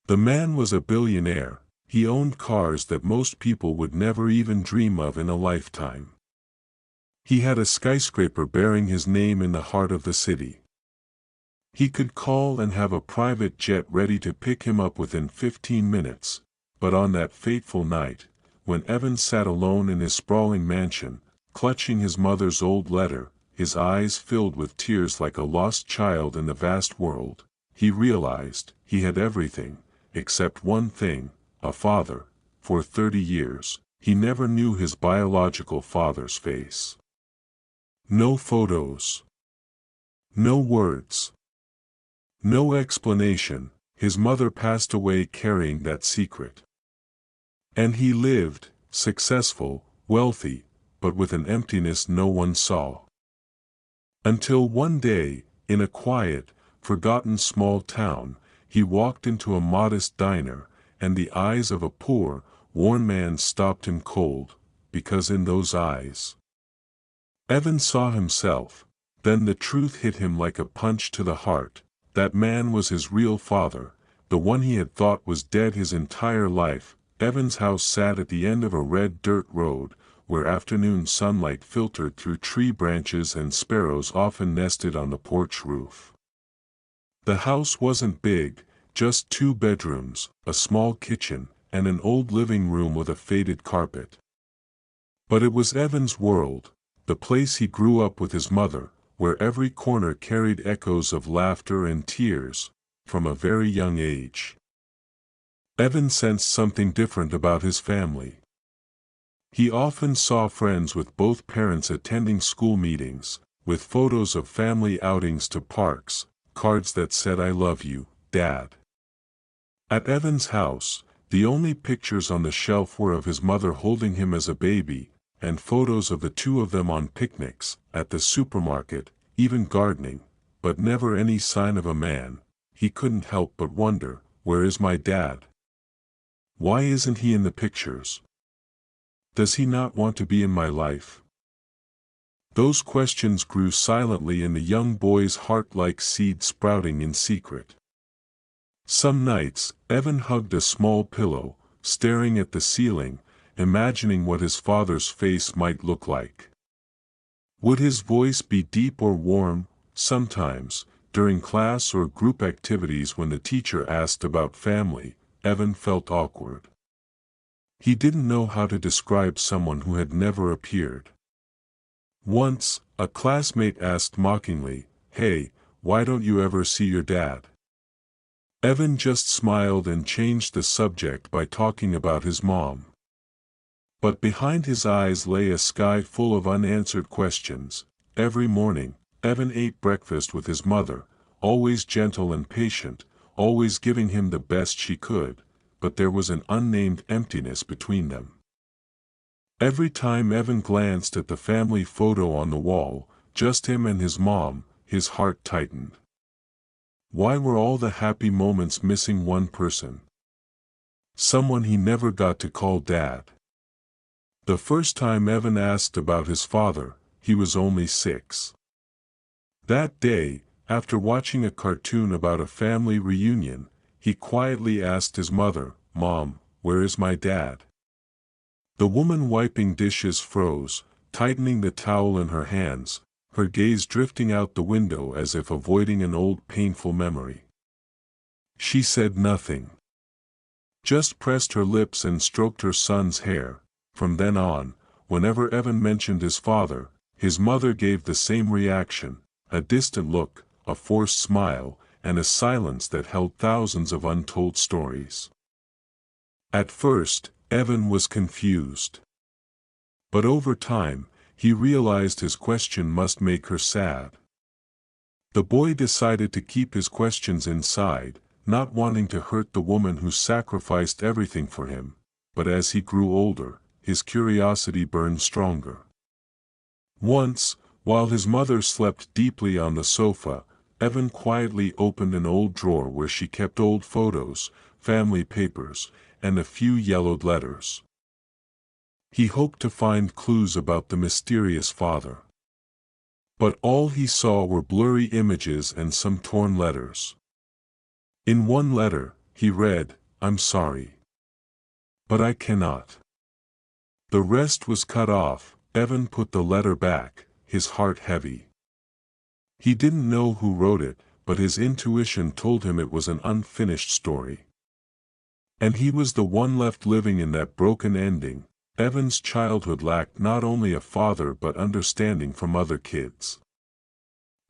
The man was a billionaire. He owned cars that most people would never even dream of in a lifetime. He had a skyscraper bearing his name in the heart of the city. He could call and have a private jet ready to pick him up within 15 minutes, but on that fateful night, when Evan sat alone in his sprawling mansion, clutching his mother's old letter, his eyes filled with tears like a lost child in the vast world, he realized he had everything, except one thing, a father. For 30 years, he never knew his biological father's face. No photos. No words. No explanation. His mother passed away carrying that secret. And he lived, successful, wealthy, but with an emptiness no one saw. Until one day, in a quiet, forgotten small town, he walked into a modest diner, and the eyes of a poor, worn man stopped him cold, because in those eyes, Evan saw himself. Then the truth hit him like a punch to the heart. That man was his real father, the one he had thought was dead his entire life. Evan's house sat at the end of a red dirt road, where afternoon sunlight filtered through tree branches and sparrows often nested on the porch roof. The house wasn't big, just 2 bedrooms, a small kitchen, and an old living room with a faded carpet. But it was Evan's world, the place he grew up with his mother, where every corner carried echoes of laughter and tears, from a very young age. Evan sensed something different about his family. He often saw friends with both parents attending school meetings, with photos of family outings to parks, cards that said "I love you, Dad." At Evan's house, the only pictures on the shelf were of his mother holding him as a baby, and photos of the two of them on picnics, at the supermarket, even gardening, but never any sign of a man. He couldn't help but wonder, where is my dad? Why isn't he in the pictures? Does he not want to be in my life? Those questions grew silently in the young boy's heart like seeds sprouting in secret. Some nights, Evan hugged a small pillow, staring at the ceiling, imagining what his father's face might look like. Would his voice be deep or warm? Sometimes, during class or group activities when the teacher asked about family, Evan felt awkward. He didn't know how to describe someone who had never appeared. Once, a classmate asked mockingly, "Hey, why don't you ever see your dad?" Evan just smiled and changed the subject by talking about his mom. But behind his eyes lay a sky full of unanswered questions. Every morning, Evan ate breakfast with his mother, always gentle and patient, always giving him the best she could, but there was an unnamed emptiness between them. Every time Evan glanced at the family photo on the wall, just him and his mom, his heart tightened. Why were all the happy moments missing one person? Someone he never got to call Dad. The first time Evan asked about his father, he was only 6. That day, after watching a cartoon about a family reunion, he quietly asked his mother, "Mom, where is my dad?" The woman wiping dishes froze, tightening the towel in her hands, her gaze drifting out the window as if avoiding an old painful memory. She said nothing. Just pressed her lips and stroked her son's hair. From then on, whenever Evan mentioned his father, his mother gave the same reaction, a distant look, a forced smile, and a silence that held thousands of untold stories. At first, Evan was confused. But over time, he realized his question must make her sad. The boy decided to keep his questions inside, not wanting to hurt the woman who sacrificed everything for him, but as he grew older, his curiosity burned stronger. Once, while his mother slept deeply on the sofa, Evan quietly opened an old drawer where she kept old photos, family papers, and a few yellowed letters. He hoped to find clues about the mysterious father. But all he saw were blurry images and some torn letters. In one letter, he read, "I'm sorry. But I cannot." The rest was cut off. Evan put the letter back, his heart heavy. He didn't know who wrote it, but his intuition told him it was an unfinished story. And he was the one left living in that broken ending. Evan's childhood lacked not only a father but understanding from other kids.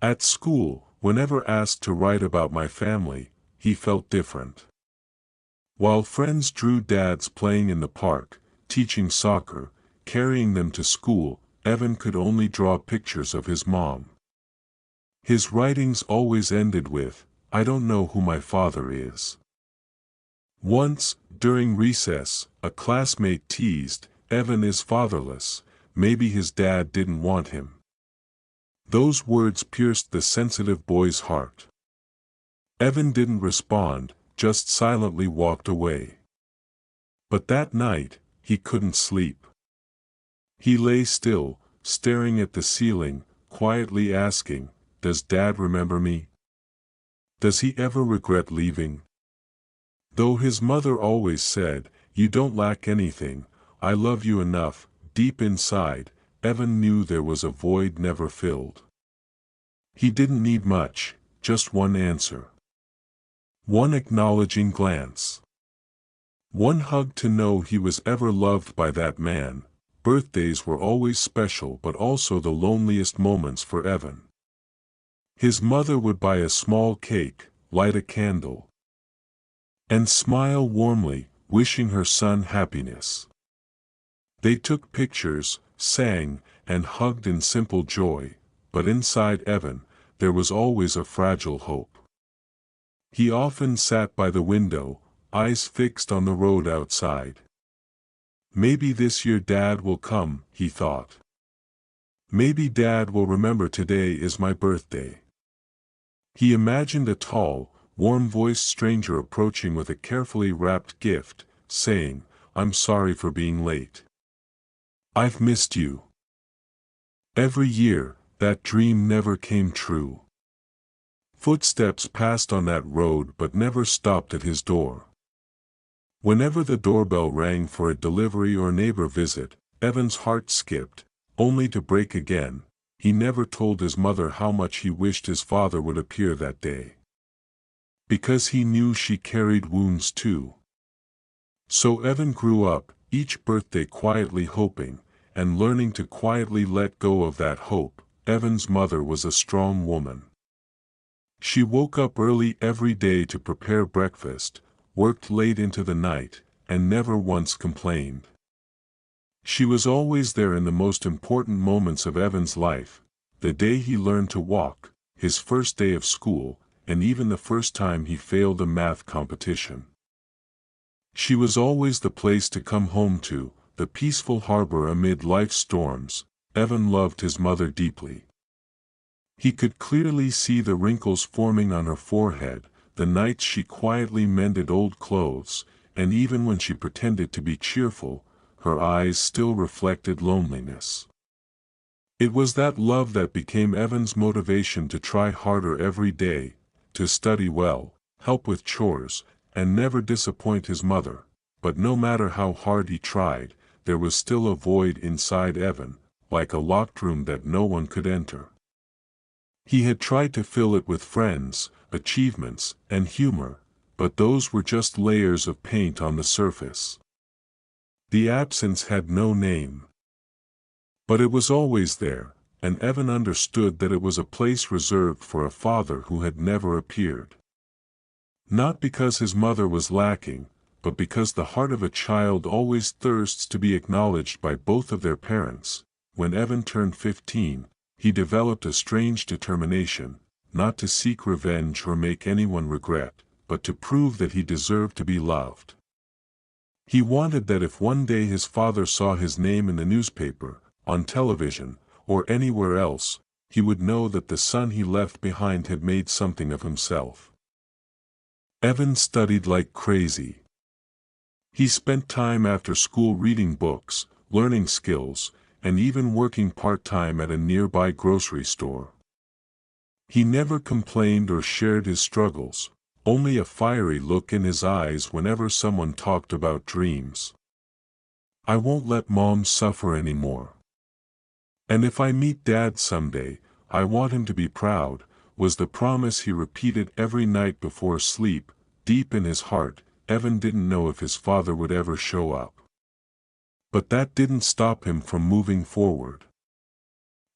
At school, whenever asked to write about my family, he felt different. While friends drew dads playing in the park, teaching soccer, carrying them to school, Evan could only draw pictures of his mom. His writings always ended with, "I don't know who my father is." Once, during recess, a classmate teased, "Evan is fatherless, maybe his dad didn't want him." Those words pierced the sensitive boy's heart. Evan didn't respond, just silently walked away. But that night, he couldn't sleep. He lay still, staring at the ceiling, quietly asking, "Does Dad remember me? Does he ever regret leaving?" Though his mother always said, "You don't lack anything, I love you enough," deep inside, Evan knew there was a void never filled. He didn't need much, just one answer. One acknowledging glance. One hug to know he was ever loved by that man. Birthdays were always special but also the loneliest moments for Evan. His mother would buy a small cake, light a candle, and smile warmly, wishing her son happiness. They took pictures, sang, and hugged in simple joy, but inside Evan, there was always a fragile hope. He often sat by the window, eyes fixed on the road outside. Maybe this year Dad will come, he thought. Maybe Dad will remember today is my birthday. He imagined a tall, warm-voiced stranger approaching with a carefully wrapped gift, saying, "I'm sorry for being late. I've missed you." Every year, that dream never came true. Footsteps passed on that road but never stopped at his door. Whenever the doorbell rang for a delivery or neighbor visit, Evan's heart skipped, only to break again. He never told his mother how much he wished his father would appear that day. Because he knew she carried wounds too. So Evan grew up, each birthday quietly hoping, and learning to quietly let go of that hope. Evan's mother was a strong woman. She woke up early every day to prepare breakfast, worked late into the night, and never once complained. She was always there in the most important moments of Evan's life, the day he learned to walk, his first day of school, and even the first time he failed a math competition. She was always the place to come home to, the peaceful harbor amid life's storms. Evan loved his mother deeply. He could clearly see the wrinkles forming on her forehead, the nights she quietly mended old clothes, and even when she pretended to be cheerful, her eyes still reflected loneliness. It was that love that became Evan's motivation to try harder every day, to study well, help with chores, and never disappoint his mother. But no matter how hard he tried, there was still a void inside Evan, like a locked room that no one could enter. He had tried to fill it with friends, achievements, and humor, but those were just layers of paint on the surface. The absence had no name. But it was always there, and Evan understood that it was a place reserved for a father who had never appeared. Not because his mother was lacking, but because the heart of a child always thirsts to be acknowledged by both of their parents. When Evan turned 15, he developed a strange determination, not to seek revenge or make anyone regret, but to prove that he deserved to be loved. He wanted that if one day his father saw his name in the newspaper, on television, or anywhere else, he would know that the son he left behind had made something of himself. Evan studied like crazy. He spent time after school reading books, learning skills, and even working part-time at a nearby grocery store. He never complained or shared his struggles, only a fiery look in his eyes whenever someone talked about dreams. "I won't let Mom suffer anymore. And if I meet Dad someday, I want him to be proud," was the promise he repeated every night before sleep. Deep in his heart, Evan didn't know if his father would ever show up. But that didn't stop him from moving forward.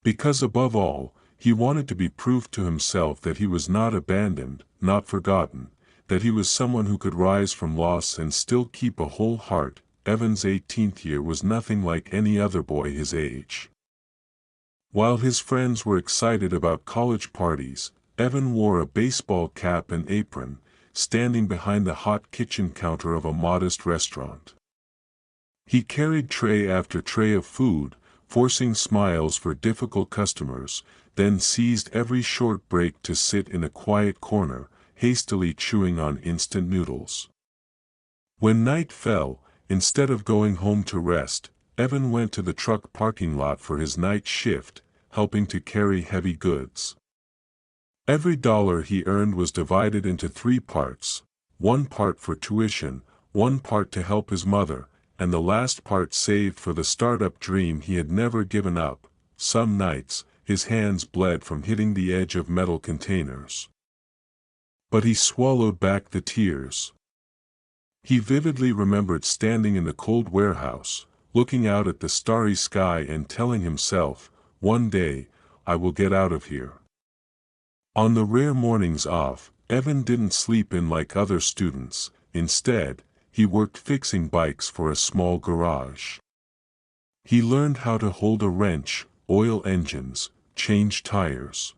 Because above all, he wanted to be proof to himself that he was not abandoned, not forgotten, that he was someone who could rise from loss and still keep a whole heart. Evan's 18th year was nothing like any other boy his age. While his friends were excited about college parties, Evan wore a baseball cap and apron, standing behind the hot kitchen counter of a modest restaurant. He carried tray after tray of food, forcing smiles for difficult customers, then seized every short break to sit in a quiet corner, hastily chewing on instant noodles. When night fell, instead of going home to rest, Evan went to the truck parking lot for his night shift, helping to carry heavy goods. Every dollar he earned was divided into 3 parts, 1 part for tuition, 1 part to help his mother, and the last part saved for the startup dream he had never given up. Some nights, his hands bled from hitting the edge of metal containers. But he swallowed back the tears. He vividly remembered standing in the cold warehouse, looking out at the starry sky and telling himself, "One day, I will get out of here." On the rare mornings off, Evan didn't sleep in like other students. Instead, he worked fixing bikes for a small garage. He learned how to hold a wrench, oil engines, change tires.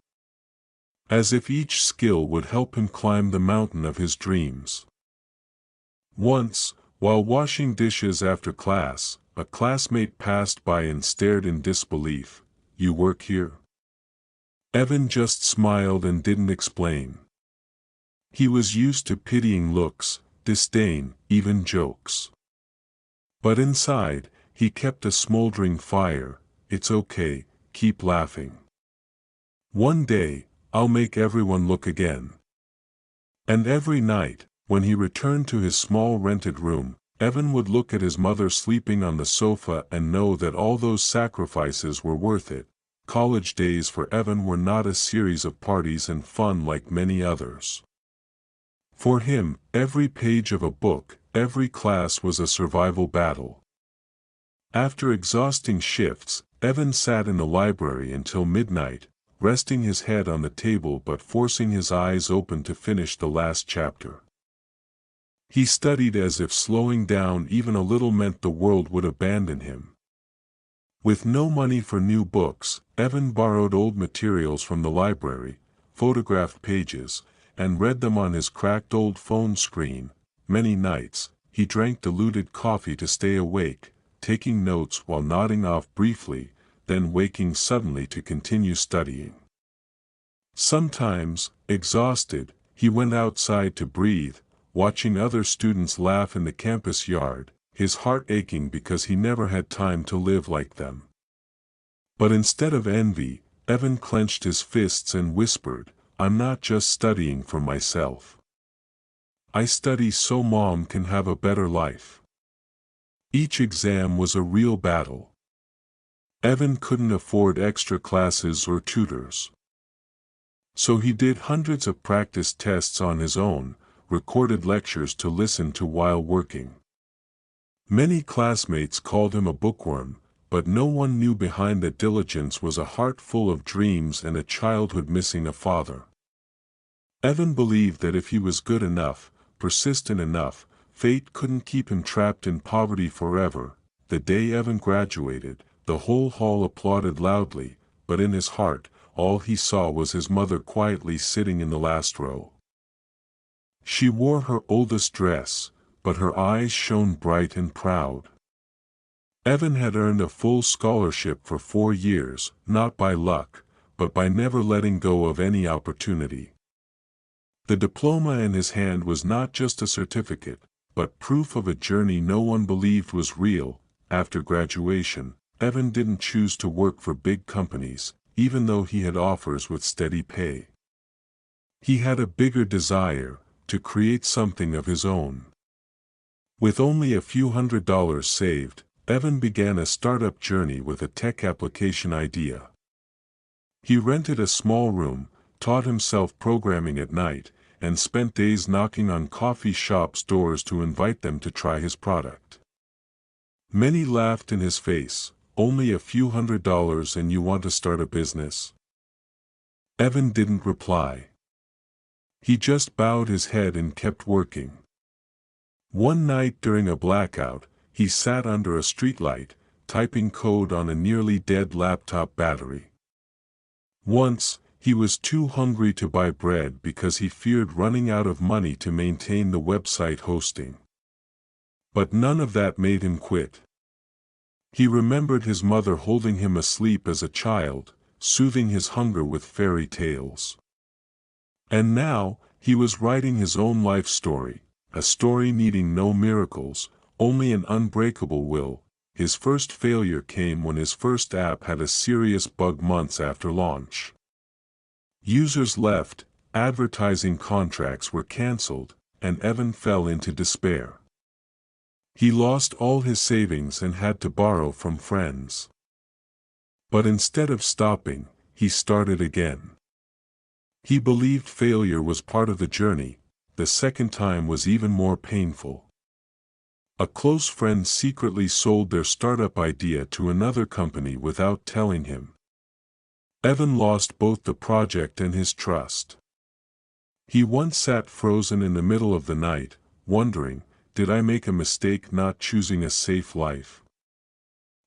As if each skill would help him climb the mountain of his dreams. Once, while washing dishes after class, a classmate passed by and stared in disbelief. "You work here?" Evan just smiled and didn't explain. He was used to pitying looks, disdain, even jokes. But inside, he kept a smoldering fire. "It's okay, keep laughing. One day, I'll make everyone look again." And every night, when he returned to his small rented room, Evan would look at his mother sleeping on the sofa and know that all those sacrifices were worth it. College days for Evan were not a series of parties and fun like many others. For him, every page of a book, every class was a survival battle. After exhausting shifts, Evan sat in the library until midnight, resting his head on the table but forcing his eyes open to finish the last chapter. He studied as if slowing down even a little meant the world would abandon him. With no money for new books, Evan borrowed old materials from the library, photographed pages, and read them on his cracked old phone screen. Many nights, he drank diluted coffee to stay awake, taking notes while nodding off briefly, then waking suddenly to continue studying. Sometimes, exhausted, he went outside to breathe, watching other students laugh in the campus yard, his heart aching because he never had time to live like them. But instead of envy, Evan clenched his fists and whispered, "I'm not just studying for myself. I study so Mom can have a better life." Each exam was a real battle. Evan couldn't afford extra classes or tutors. So he did hundreds of practice tests on his own, recorded lectures to listen to while working. Many classmates called him a bookworm, but no one knew behind that diligence was a heart full of dreams and a childhood missing a father. Evan believed that if he was good enough, persistent enough, fate couldn't keep him trapped in poverty forever. The day Evan graduated, the whole hall applauded loudly, but in his heart, all he saw was his mother quietly sitting in the last row. She wore her oldest dress, but her eyes shone bright and proud. Evan had earned a full scholarship for 4 years, not by luck, but by never letting go of any opportunity. The diploma in his hand was not just a certificate, but proof of a journey no one believed was real. After graduation, Evan didn't choose to work for big companies, even though he had offers with steady pay. He had a bigger desire, to create something of his own. With only a few $100s saved, Evan began a startup journey with a tech application idea. He rented a small room, taught himself programming at night, and spent days knocking on coffee shops' doors to invite them to try his product. Many laughed in his face. "Only a few $100s and you want to start a business?" Evan didn't reply. He just bowed his head and kept working. One night during a blackout, he sat under a streetlight, typing code on a nearly dead laptop battery. Once, he was too hungry to buy bread because he feared running out of money to maintain the website hosting. But none of that made him quit. He remembered his mother holding him asleep as a child, soothing his hunger with fairy tales. And now, he was writing his own life story, a story needing no miracles, only an unbreakable will. His first failure came when his first app had a serious bug months after launch. Users left, advertising contracts were cancelled, and Evan fell into despair. He lost all his savings and had to borrow from friends. But instead of stopping, he started again. He believed failure was part of the journey. The second time was even more painful. A close friend secretly sold their startup idea to another company without telling him. Evan lost both the project and his trust. He once sat frozen in the middle of the night, wondering, did I make a mistake not choosing a safe life?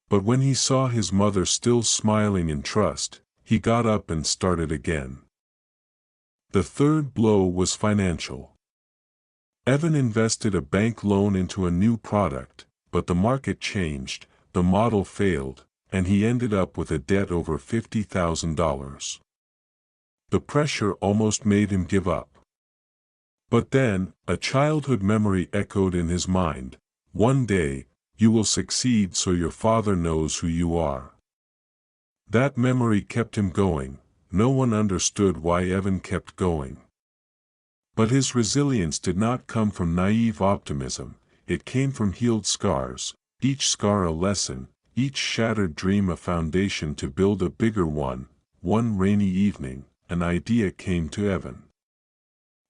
But when he saw his mother still smiling in trust, he got up and started again. The third blow was financial. Evan invested a bank loan into a new product, but the market changed, the model failed, and he ended up with a debt over $50,000. The pressure almost made him give up. But then, a childhood memory echoed in his mind. "One day, you will succeed so your father knows who you are." That memory kept him going. No one understood why Evan kept going. But his resilience did not come from naive optimism, it came from healed scars, each scar a lesson, each shattered dream a foundation to build a bigger one. One rainy evening, an idea came to Evan.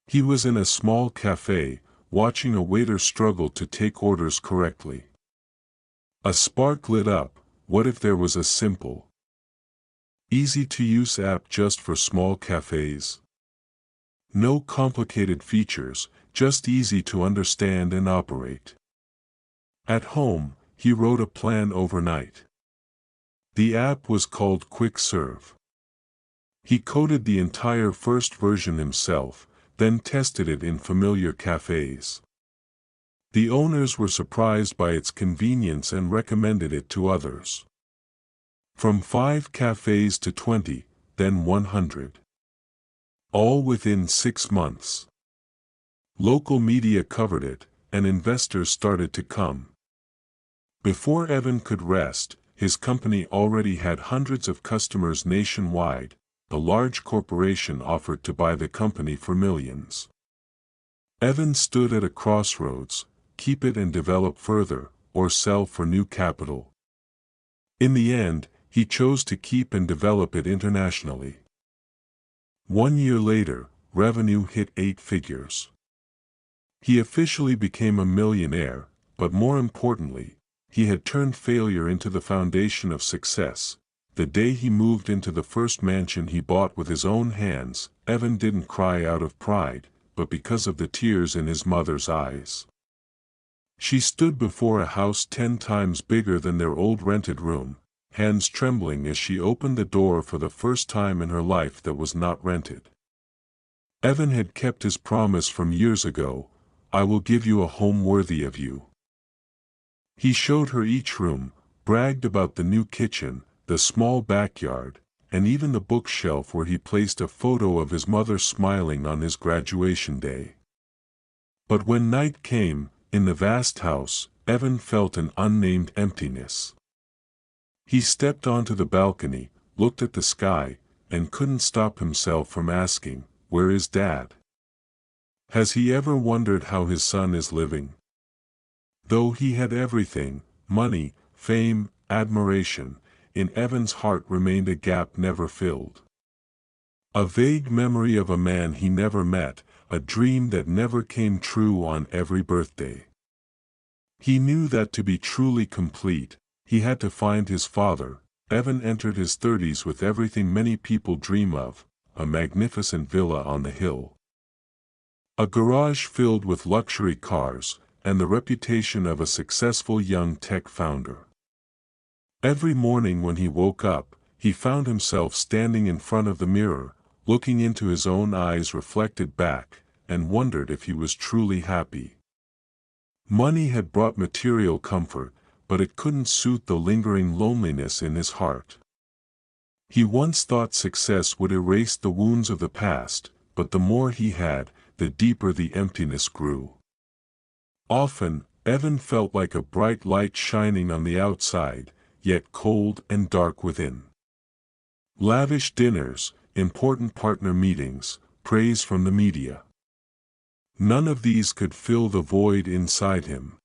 He was in a small cafe, watching a waiter struggle to take orders correctly. A spark lit up. What if there was a simple, easy-to-use app just for small cafes? No complicated features, just easy to understand and operate. At home, he wrote a plan overnight. The app was called Quick Serve. He coded the entire first version himself, then tested it in familiar cafes. The owners were surprised by its convenience and recommended it to others. From 5 cafes to 20, then 100. All within 6 months. Local media covered it, and investors started to come. Before Evan could rest, his company already had hundreds of customers nationwide. A large corporation offered to buy the company for millions. Evan stood at a crossroads: keep it and develop further, or sell for new capital. In the end, he chose to keep and develop it internationally. 1 year later, revenue hit 8 figures. He officially became a millionaire, but more importantly, he had turned failure into the foundation of success. The day he moved into the first mansion he bought with his own hands, Evan didn't cry out of pride, but because of the tears in his mother's eyes. She stood before a house 10 times bigger than their old rented room, hands trembling as she opened the door for the first time in her life that was not rented. Evan had kept his promise from years ago: "I will give you a home worthy of you." He showed her each room, bragged about the new kitchen, the small backyard, and even the bookshelf where he placed a photo of his mother smiling on his graduation day. But when night came, in the vast house, Evan felt an unnamed emptiness. He stepped onto the balcony, looked at the sky, and couldn't stop himself from asking, "Where is Dad? Has he ever wondered how his son is living? Though he had everything, money, fame, admiration, in Evan's heart remained a gap never filled. A vague memory of a man he never met, a dream that never came true on every birthday. He knew that to be truly complete, he had to find his father. Evan entered his 30s with everything many people dream of, a magnificent villa on the hill, a garage filled with luxury cars, and the reputation of a successful young tech founder. Every morning when he woke up, he found himself standing in front of the mirror, looking into his own eyes reflected back, and wondered if he was truly happy. Money had brought material comfort, but it couldn't soothe the lingering loneliness in his heart. He once thought success would erase the wounds of the past, but the more he had, the deeper the emptiness grew. Often, Evan felt like a bright light shining on the outside, yet cold and dark within. Lavish dinners, important partner meetings, praise from the media. None of these could fill the void inside him.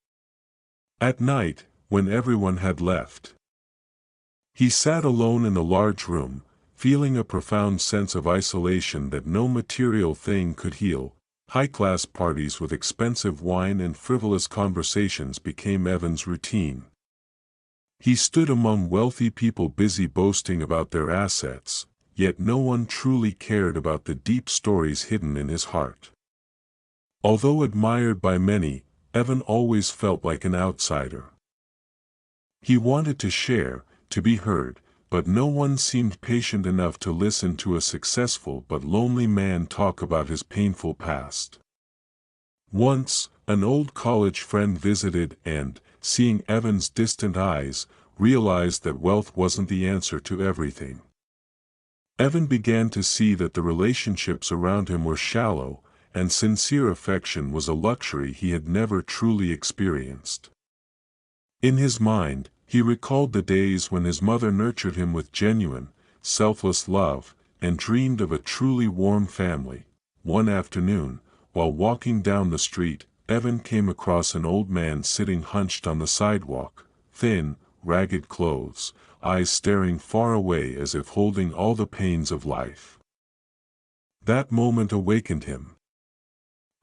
At night, when everyone had left, he sat alone in the large room, feeling a profound sense of isolation that no material thing could heal. High-class parties with expensive wine and frivolous conversations became Evan's routine. He stood among wealthy people busy boasting about their assets, yet no one truly cared about the deep stories hidden in his heart. Although admired by many, Evan always felt like an outsider. He wanted to share, to be heard, but no one seemed patient enough to listen to a successful but lonely man talk about his painful past. Once, an old college friend visited and, seeing Evan's distant eyes, realized that wealth wasn't the answer to everything. Evan began to see that the relationships around him were shallow, and sincere affection was a luxury he had never truly experienced. In his mind, he recalled the days when his mother nurtured him with genuine, selfless love, and dreamed of a truly warm family. One afternoon, while walking down the street, Evan came across an old man sitting hunched on the sidewalk, thin, ragged clothes, eyes staring far away as if holding all the pains of life. That moment awakened him.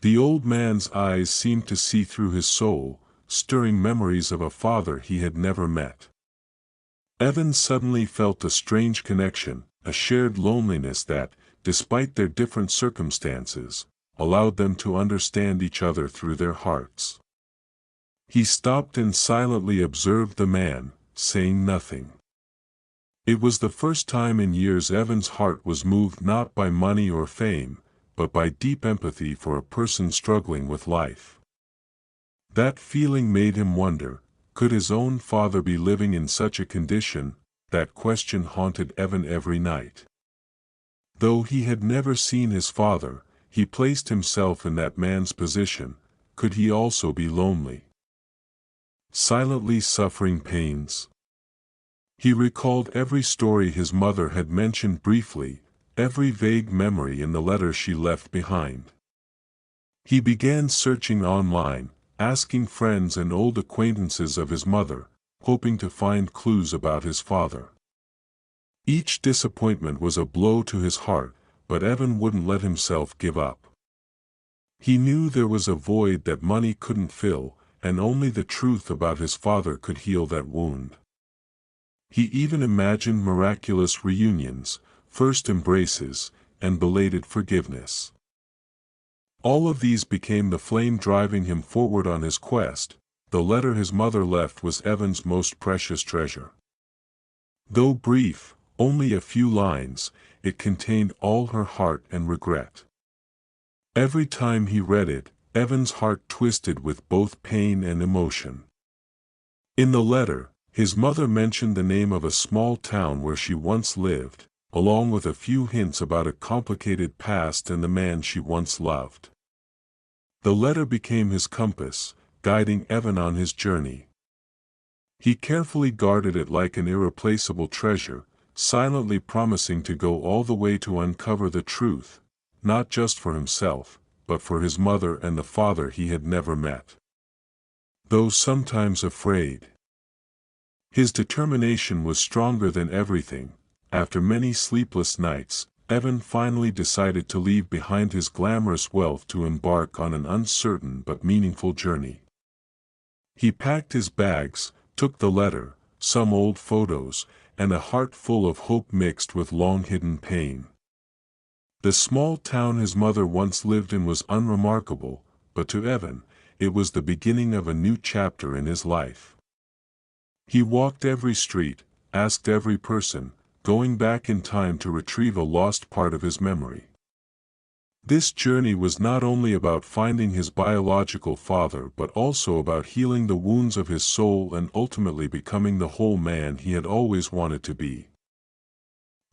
The old man's eyes seemed to see through his soul, stirring memories of a father he had never met. Evan suddenly felt a strange connection, a shared loneliness that, despite their different circumstances, allowed them to understand each other through their hearts. He stopped and silently observed the man, saying nothing. It was the first time in years Evan's heart was moved not by money or fame, but by deep empathy for a person struggling with life. That feeling made him wonder, could his own father be living in such a condition? That question haunted Evan every night. Though he had never seen his father, he placed himself in that man's position. Could he also be lonely, silently suffering pains? He recalled every story his mother had mentioned briefly, every vague memory in the letter she left behind. He began searching online, asking friends and old acquaintances of his mother, hoping to find clues about his father. Each disappointment was a blow to his heart, but Evan wouldn't let himself give up. He knew there was a void that money couldn't fill, and only the truth about his father could heal that wound. He even imagined miraculous reunions, first embraces, and belated forgiveness. All of these became the flame driving him forward on his quest. The letter his mother left was Evan's most precious treasure. Though brief, only a few lines, it contained all her heart and regret. Every time he read it, Evan's heart twisted with both pain and emotion. In the letter, his mother mentioned the name of a small town where she once lived, along with a few hints about a complicated past and the man she once loved. The letter became his compass, guiding Evan on his journey. He carefully guarded it like an irreplaceable treasure, silently promising to go all the way to uncover the truth, not just for himself, but for his mother and the father he had never met. Though sometimes afraid, his determination was stronger than everything. After many sleepless nights, Evan finally decided to leave behind his glamorous wealth to embark on an uncertain but meaningful journey. He packed his bags, took the letter, some old photos, and a heart full of hope mixed with long-hidden pain. The small town his mother once lived in was unremarkable, but to Evan, it was the beginning of a new chapter in his life. He walked every street, asked every person, going back in time to retrieve a lost part of his memory. This journey was not only about finding his biological father but also about healing the wounds of his soul and ultimately becoming the whole man he had always wanted to be.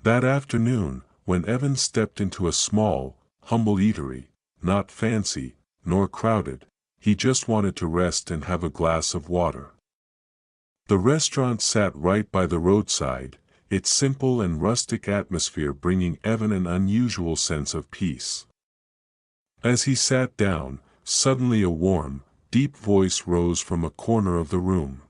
That afternoon, when Evan stepped into a small, humble eatery, not fancy, nor crowded, he just wanted to rest and have a glass of water. The restaurant sat right by the roadside, its simple and rustic atmosphere bringing Evan an unusual sense of peace. As he sat down, suddenly a warm, deep voice rose from a corner of the room.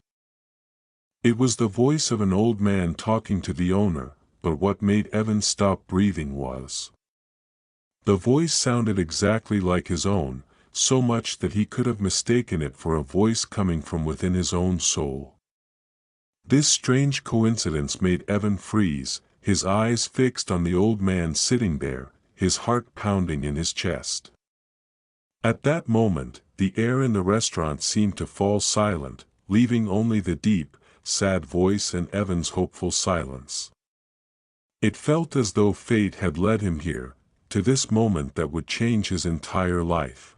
It was the voice of an old man talking to the owner, but what made Evan stop breathing was the voice sounded exactly like his own, so much that he could have mistaken it for a voice coming from within his own soul. This strange coincidence made Evan freeze, his eyes fixed on the old man sitting there, his heart pounding in his chest. At that moment, the air in the restaurant seemed to fall silent, leaving only the deep, sad voice and Evan's hopeful silence. It felt as though fate had led him here, to this moment that would change his entire life.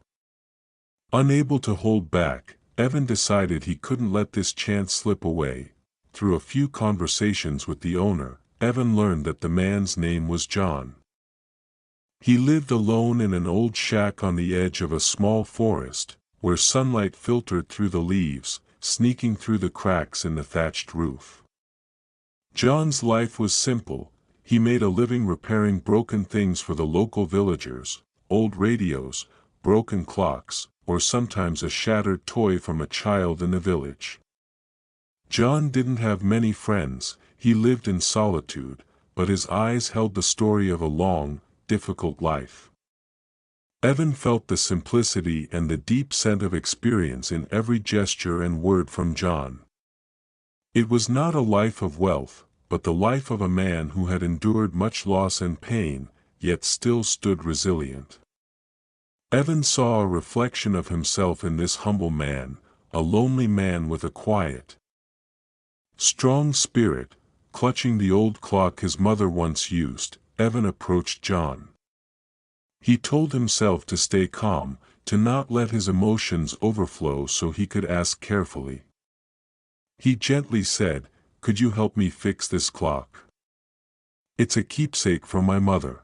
Unable to hold back, Evan decided he couldn't let this chance slip away. Through a few conversations with the owner, Evan learned that the man's name was John. He lived alone in an old shack on the edge of a small forest, where sunlight filtered through the leaves, sneaking through the cracks in the thatched roof. John's life was simple. He made a living repairing broken things for the local villagers, old radios, broken clocks, or sometimes a shattered toy from a child in the village. John didn't have many friends, he lived in solitude, but his eyes held the story of a long, difficult life. Evan felt the simplicity and the deep scent of experience in every gesture and word from John. It was not a life of wealth, but the life of a man who had endured much loss and pain, yet still stood resilient. Evan saw a reflection of himself in this humble man, a lonely man with a quiet, strong spirit. Clutching the old clock his mother once used, Evan approached John. He told himself to stay calm, to not let his emotions overflow so he could ask carefully. He gently said, "Could you help me fix this clock? It's a keepsake from my mother."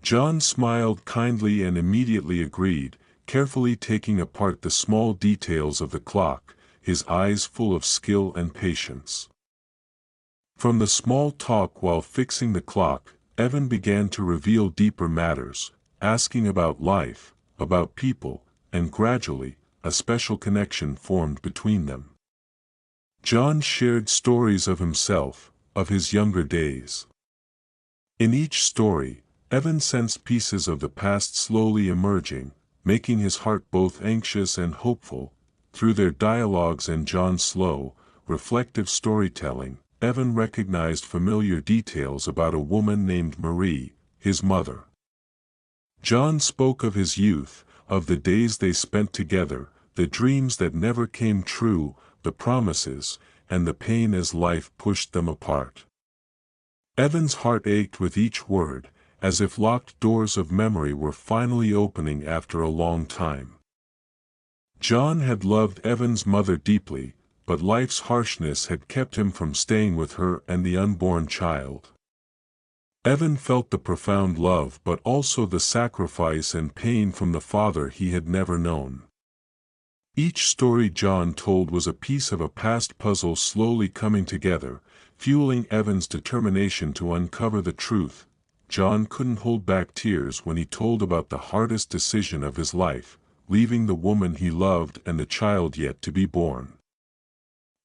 John smiled kindly and immediately agreed, carefully taking apart the small details of the clock, his eyes full of skill and patience. From the small talk while fixing the clock, Evan began to reveal deeper matters, asking about life, about people, and gradually, a special connection formed between them. John shared stories of himself, of his younger days. In each story, Evan sensed pieces of the past slowly emerging, making his heart both anxious and hopeful. Through their dialogues and John's slow, reflective storytelling, Evan recognized familiar details about a woman named Marie, his mother. John spoke of his youth, of the days they spent together, the dreams that never came true, the promises, and the pain as life pushed them apart. Evan's heart ached with each word, as if locked doors of memory were finally opening after a long time. John had loved Evan's mother deeply, but life's harshness had kept him from staying with her and the unborn child. Evan felt the profound love but also the sacrifice and pain from the father he had never known. Each story John told was a piece of a past puzzle slowly coming together, fueling Evan's determination to uncover the truth. John couldn't hold back tears when he told about the hardest decision of his life, leaving the woman he loved and the child yet to be born.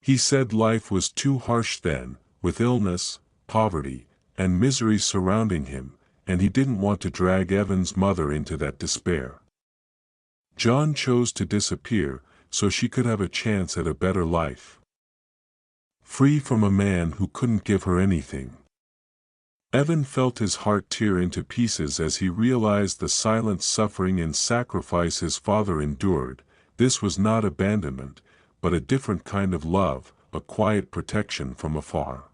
He said life was too harsh then, with illness, poverty, and misery surrounding him, and he didn't want to drag Evan's mother into that despair. John chose to disappear, so she could have a chance at a better life. Free from a man who couldn't give her anything. Evan felt his heart tear into pieces as he realized the silent suffering and sacrifice his father endured. This was not abandonment, but a different kind of love, a quiet protection from afar.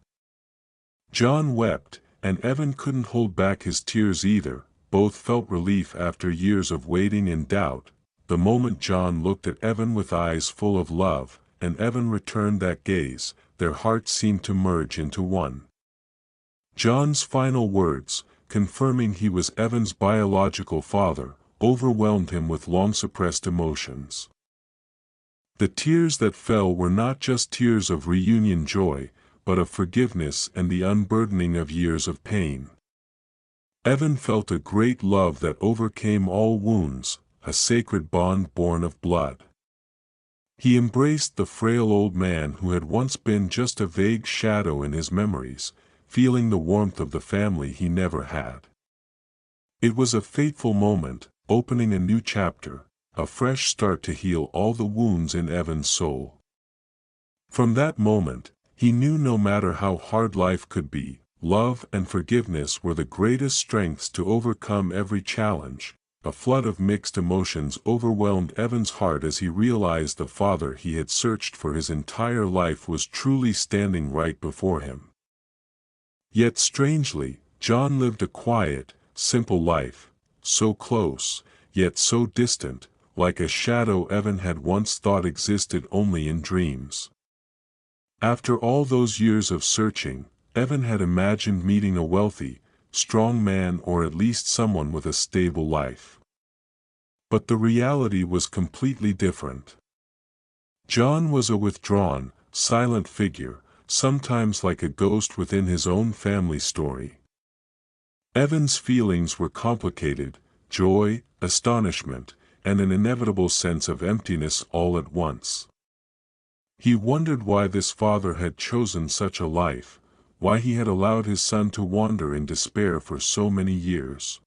John wept, and Evan couldn't hold back his tears either. Both felt relief after years of waiting and doubt. The moment John looked at Evan with eyes full of love, and Evan returned that gaze, their hearts seemed to merge into one. John's final words, confirming he was Evan's biological father, overwhelmed him with long-suppressed emotions. The tears that fell were not just tears of reunion joy, but of forgiveness and the unburdening of years of pain. Evan felt a great love that overcame all wounds, a sacred bond born of blood. He embraced the frail old man who had once been just a vague shadow in his memories, feeling the warmth of the family he never had. It was a fateful moment, opening a new chapter, a fresh start to heal all the wounds in Evan's soul. From that moment, he knew no matter how hard life could be, love and forgiveness were the greatest strengths to overcome every challenge. A flood of mixed emotions overwhelmed Evan's heart as he realized the father he had searched for his entire life was truly standing right before him. Yet strangely, John lived a quiet, simple life, so close, yet so distant, like a shadow Evan had once thought existed only in dreams. After all those years of searching, Evan had imagined meeting a wealthy, strong man or at least someone with a stable life. But the reality was completely different. John was a withdrawn, silent figure, sometimes like a ghost within his own family story. Evan's feelings were complicated, joy, astonishment, and an inevitable sense of emptiness all at once. He wondered why this father had chosen such a life, why he had allowed his son to wander in despair for so many years.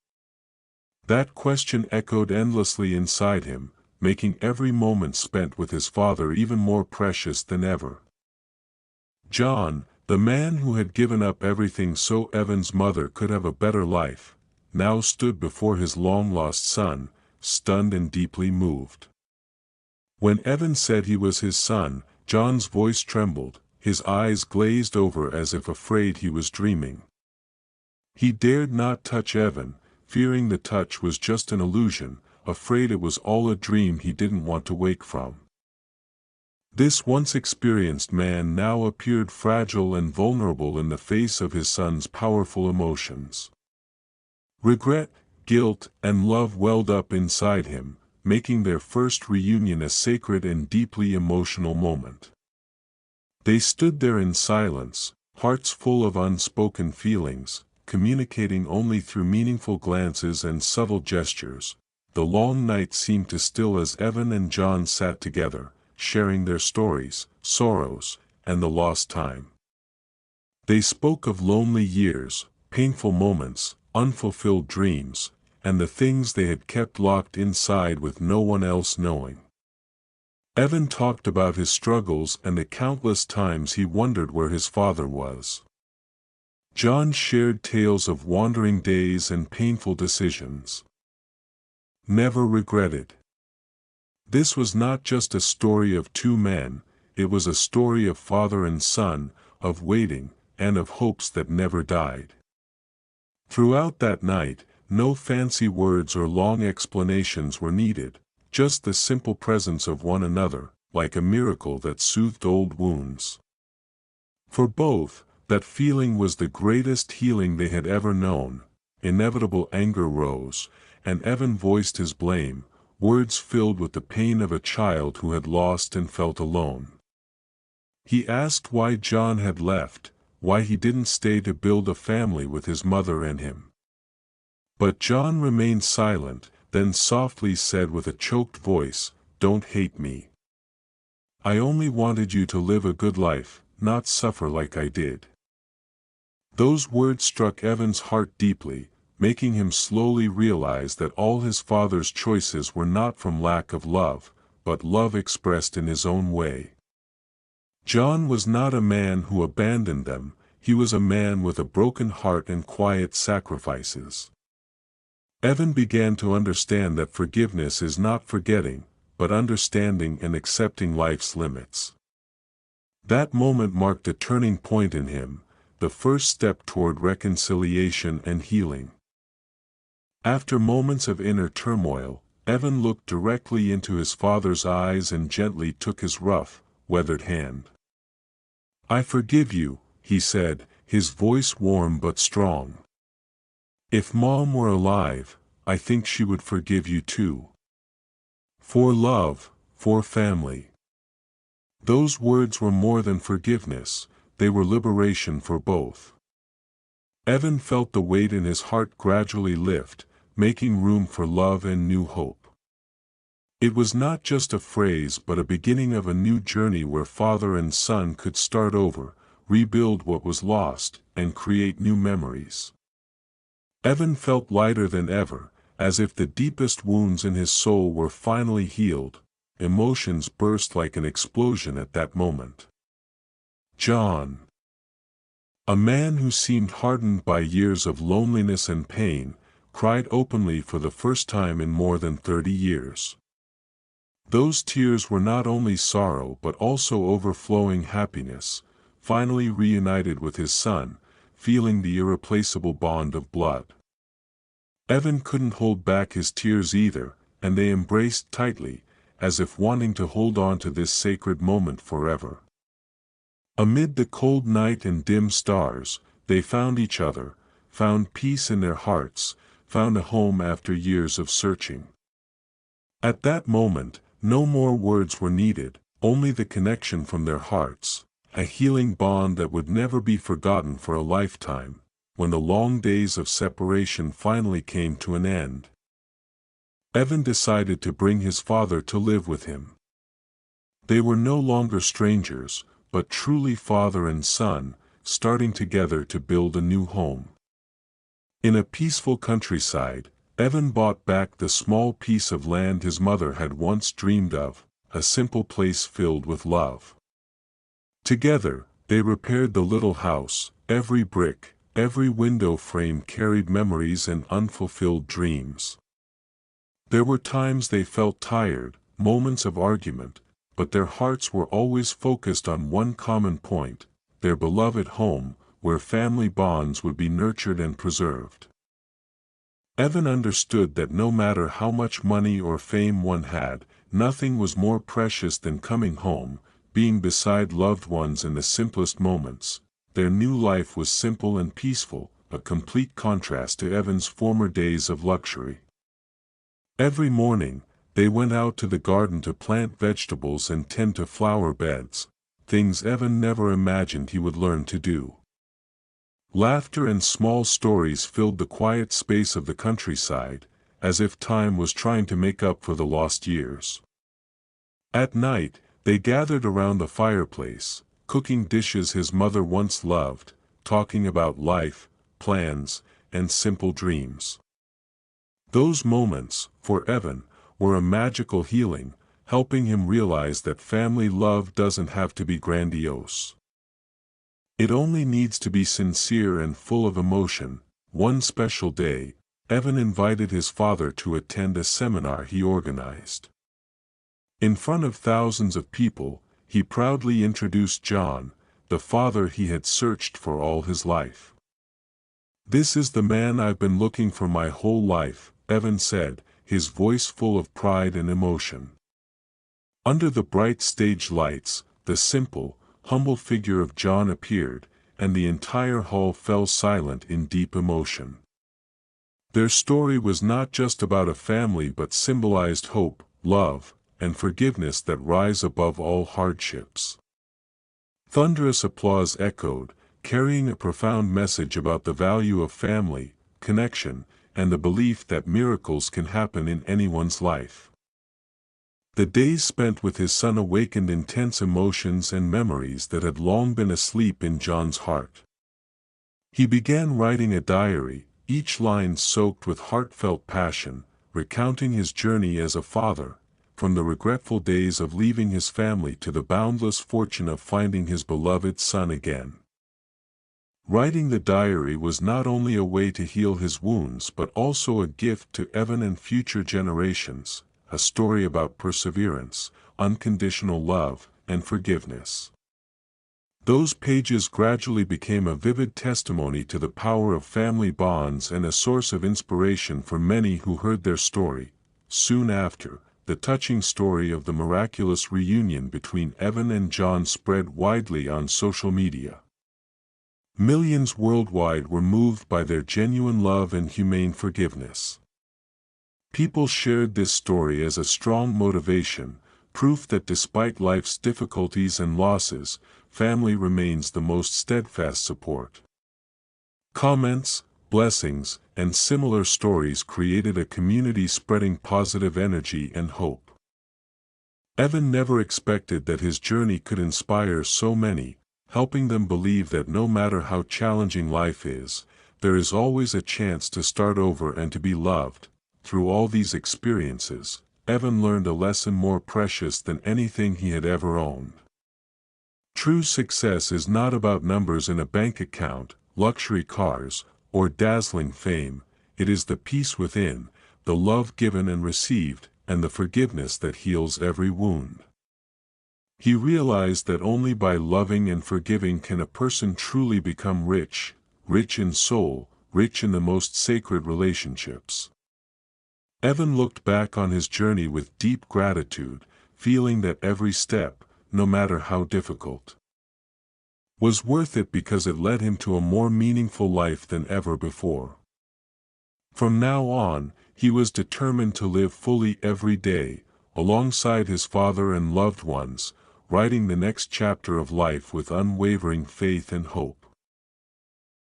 That question echoed endlessly inside him, making every moment spent with his father even more precious than ever. John, the man who had given up everything so Evan's mother could have a better life, now stood before his long-lost son, stunned and deeply moved. When Evan said he was his son, John's voice trembled, his eyes glazed over as if afraid he was dreaming. He dared not touch Evan, fearing the touch was just an illusion, afraid it was all a dream he didn't want to wake from. This once experienced man now appeared fragile and vulnerable in the face of his son's powerful emotions. Regret, guilt, and love welled up inside him, making their first reunion a sacred and deeply emotional moment. They stood there in silence, hearts full of unspoken feelings, communicating only through meaningful glances and subtle gestures. The long night seemed to still as Evan and John sat together, sharing their stories, sorrows, and the lost time. They spoke of lonely years, painful moments, unfulfilled dreams, and the things they had kept locked inside with no one else knowing. Evan talked about his struggles and the countless times he wondered where his father was. John shared tales of wandering days and painful decisions. Never regretted. This was not just a story of two men, it was a story of father and son, of waiting, and of hopes that never died. Throughout that night, no fancy words or long explanations were needed, just the simple presence of one another, like a miracle that soothed old wounds. For both, that feeling was the greatest healing they had ever known. Inevitable anger rose, and Evan voiced his blame, words filled with the pain of a child who had lost and felt alone. He asked why John had left, why he didn't stay to build a family with his mother and him. But John remained silent, then softly said with a choked voice, "Don't hate me. I only wanted you to live a good life, not suffer like I did." Those words struck Evan's heart deeply, making him slowly realize that all his father's choices were not from lack of love, but love expressed in his own way. John was not a man who abandoned them, he was a man with a broken heart and quiet sacrifices. Evan began to understand that forgiveness is not forgetting, but understanding and accepting life's limits. That moment marked a turning point in him, the first step toward reconciliation and healing. After moments of inner turmoil, Evan looked directly into his father's eyes and gently took his rough, weathered hand. "I forgive you," he said, his voice warm but strong. "If Mom were alive, I think she would forgive you too. For love, for family." Those words were more than forgiveness, they were liberation for both. Evan felt the weight in his heart gradually lift, making room for love and new hope. It was not just a phrase but a beginning of a new journey where father and son could start over, rebuild what was lost, and create new memories. Evan felt lighter than ever, as if the deepest wounds in his soul were finally healed. Emotions burst like an explosion at that moment. John, a man who seemed hardened by years of loneliness and pain, cried openly for the first time in more than 30 years. Those tears were not only sorrow but also overflowing happiness, finally reunited with his son, feeling the irreplaceable bond of blood. Evan couldn't hold back his tears either, and they embraced tightly, as if wanting to hold on to this sacred moment forever. Amid the cold night and dim stars, they found each other, found peace in their hearts, found a home after years of searching. At that moment, no more words were needed, only the connection from their hearts, a healing bond that would never be forgotten for a lifetime. When the long days of separation finally came to an end, Evan decided to bring his father to live with him. They were no longer strangers, but truly father and son, starting together to build a new home. In a peaceful countryside, Evan bought back the small piece of land his mother had once dreamed of, a simple place filled with love. Together, they repaired the little house, every brick, every window frame carried memories and unfulfilled dreams. There were times they felt tired, moments of argument, but their hearts were always focused on one common point, their beloved home, where family bonds would be nurtured and preserved. Evan understood that no matter how much money or fame one had, nothing was more precious than coming home, being beside loved ones in the simplest moments. Their new life was simple and peaceful, a complete contrast to Evan's former days of luxury. Every morning, they went out to the garden to plant vegetables and tend to flower beds, things Evan never imagined he would learn to do. Laughter and small stories filled the quiet space of the countryside, as if time was trying to make up for the lost years. At night, they gathered around the fireplace, cooking dishes his mother once loved, talking about life, plans, and simple dreams. Those moments, for Evan, were a magical healing, helping him realize that family love doesn't have to be grandiose. It only needs to be sincere and full of emotion. One special day, Evan invited his father to attend a seminar he organized. In front of thousands of people, he proudly introduced John, the father he had searched for all his life. "This is the man I've been looking for my whole life," Evan said, his voice full of pride and emotion. Under the bright stage lights, the simple, humble figure of John appeared, and the entire hall fell silent in deep emotion. Their story was not just about a family but symbolized hope, love, and forgiveness that rise above all hardships. Thunderous applause echoed, carrying a profound message about the value of family, connection, and the belief that miracles can happen in anyone's life. The days spent with his son awakened intense emotions and memories that had long been asleep in John's heart. He began writing a diary, each line soaked with heartfelt passion, recounting his journey as a father, from the regretful days of leaving his family to the boundless fortune of finding his beloved son again. Writing the diary was not only a way to heal his wounds but also a gift to Evan and future generations, a story about perseverance, unconditional love, and forgiveness. Those pages gradually became a vivid testimony to the power of family bonds and a source of inspiration for many who heard their story. Soon after, the touching story of the miraculous reunion between Evan and John spread widely on social media. Millions worldwide were moved by their genuine love and humane forgiveness. People shared this story as a strong motivation, proof that despite life's difficulties and losses, family remains the most steadfast support. Comments, blessings, and similar stories created a community spreading positive energy and hope. Evan never expected that his journey could inspire so many, helping them believe that no matter how challenging life is, there is always a chance to start over and to be loved. Through all these experiences, Evan learned a lesson more precious than anything he had ever owned. True success is not about numbers in a bank account, luxury cars, or dazzling fame. It is the peace within, the love given and received, and the forgiveness that heals every wound. He realized that only by loving and forgiving can a person truly become rich, rich in soul, rich in the most sacred relationships. Evan looked back on his journey with deep gratitude, feeling that every step, no matter how difficult, was worth it because it led him to a more meaningful life than ever before. From now on, he was determined to live fully every day, alongside his father and loved ones, writing the next chapter of life with unwavering faith and hope.